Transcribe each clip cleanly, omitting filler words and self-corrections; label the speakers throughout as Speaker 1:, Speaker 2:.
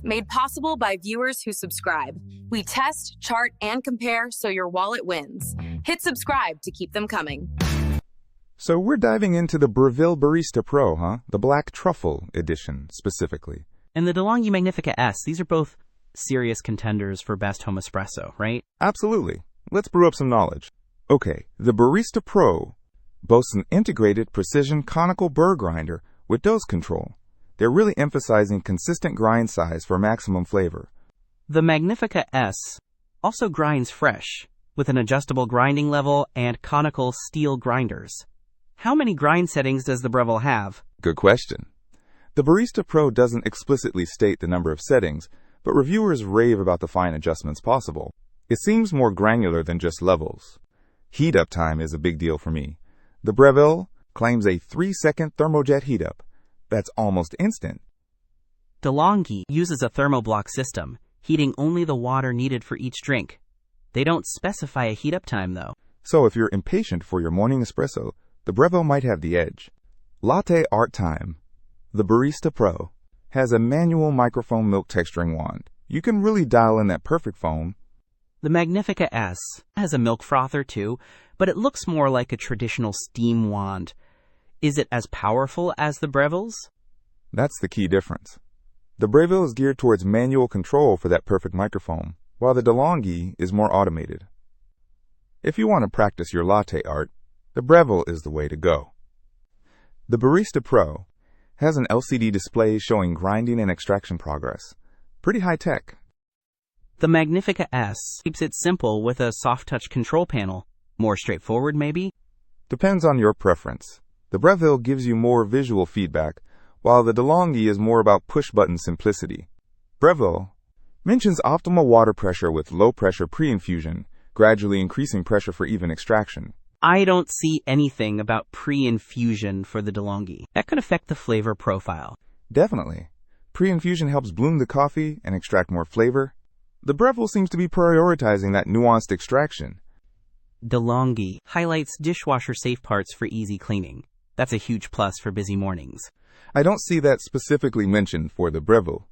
Speaker 1: Made possible by viewers who subscribe. We test, chart, and compare so your wallet wins. Hit subscribe to keep them coming.
Speaker 2: So we're diving into the Breville Barista Pro, huh? The Black Truffle Edition, specifically.
Speaker 3: And the De'Longhi Magnifica S, these are both serious contenders for best home espresso, right?
Speaker 2: Absolutely. Let's brew up some knowledge. Okay, the Barista Pro boasts an integrated precision conical burr grinder with dose control. They're really emphasizing consistent grind size for maximum flavor.
Speaker 3: The Magnifica S also grinds fresh, with an adjustable grinding level and conical steel grinders. How many grind settings does the Breville have?
Speaker 2: Good question. The Barista Pro doesn't explicitly state the number of settings, but reviewers rave about the fine adjustments possible. It seems more granular than just levels. Heat up time is a big deal for me. The Breville claims a 3-second thermojet heat up. That's almost instant.
Speaker 3: De'Longhi uses a thermoblock system, heating only the water needed for each drink. They don't specify a heat up time, though.
Speaker 2: So if you're impatient for your morning espresso, the Breville might have the edge. Latte art time. The Barista Pro has a manual microfoam milk texturing wand. You can really dial in that perfect foam.
Speaker 3: The Magnifica S has a milk frother too, but it looks more like a traditional steam wand. Is it as powerful as the Breville's?
Speaker 2: That's the key difference. The Breville is geared towards manual control for that perfect microfoam, while the De'Longhi is more automated. If you want to practice your latte art, the Breville is the way to go. The Barista Pro has an LCD display showing grinding and extraction progress. Pretty high tech.
Speaker 3: The Magnifica S keeps it simple with a soft-touch control panel. More straightforward, maybe?
Speaker 2: Depends on your preference. The Breville gives you more visual feedback, while the De'Longhi is more about push-button simplicity. Breville mentions optimal water pressure with low-pressure pre-infusion, gradually increasing pressure for even extraction.
Speaker 3: I don't see anything about pre-infusion for the De'Longhi. That could affect the flavor profile.
Speaker 2: Definitely. Pre-infusion helps bloom the coffee and extract more flavor. The Breville seems to be prioritizing that nuanced extraction.
Speaker 3: De'Longhi highlights dishwasher-safe parts for easy cleaning. That's a huge plus for busy mornings.
Speaker 2: I don't see that specifically mentioned for the Breville.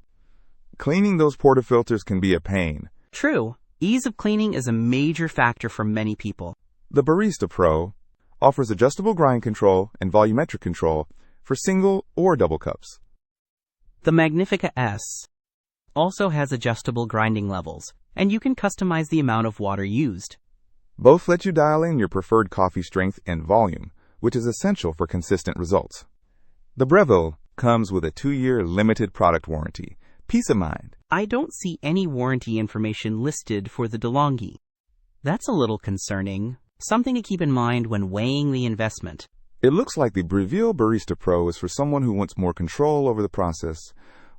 Speaker 2: Cleaning those portafilters can be a pain.
Speaker 3: True. Ease of cleaning is a major factor for many people.
Speaker 2: The Barista Pro offers adjustable grind control and volumetric control for single or double cups.
Speaker 3: The Magnifica S also has adjustable grinding levels, and you can customize the amount of water used.
Speaker 2: Both let you dial in your preferred coffee strength and volume, which is essential for consistent results. The Breville comes with a 2-year limited product warranty. Peace of mind.
Speaker 3: I don't see any warranty information listed for the De'Longhi. That's a little concerning. Something to keep in mind when weighing the investment.
Speaker 2: It looks like the Breville Barista Pro is for someone who wants more control over the process,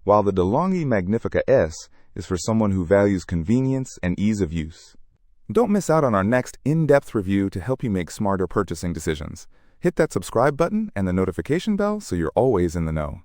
Speaker 2: while the De'Longhi Magnifica S is for someone who values convenience and ease of use. Don't miss out on our next in-depth review to help you make smarter purchasing decisions. Hit that subscribe button and the notification bell so you're always in the know.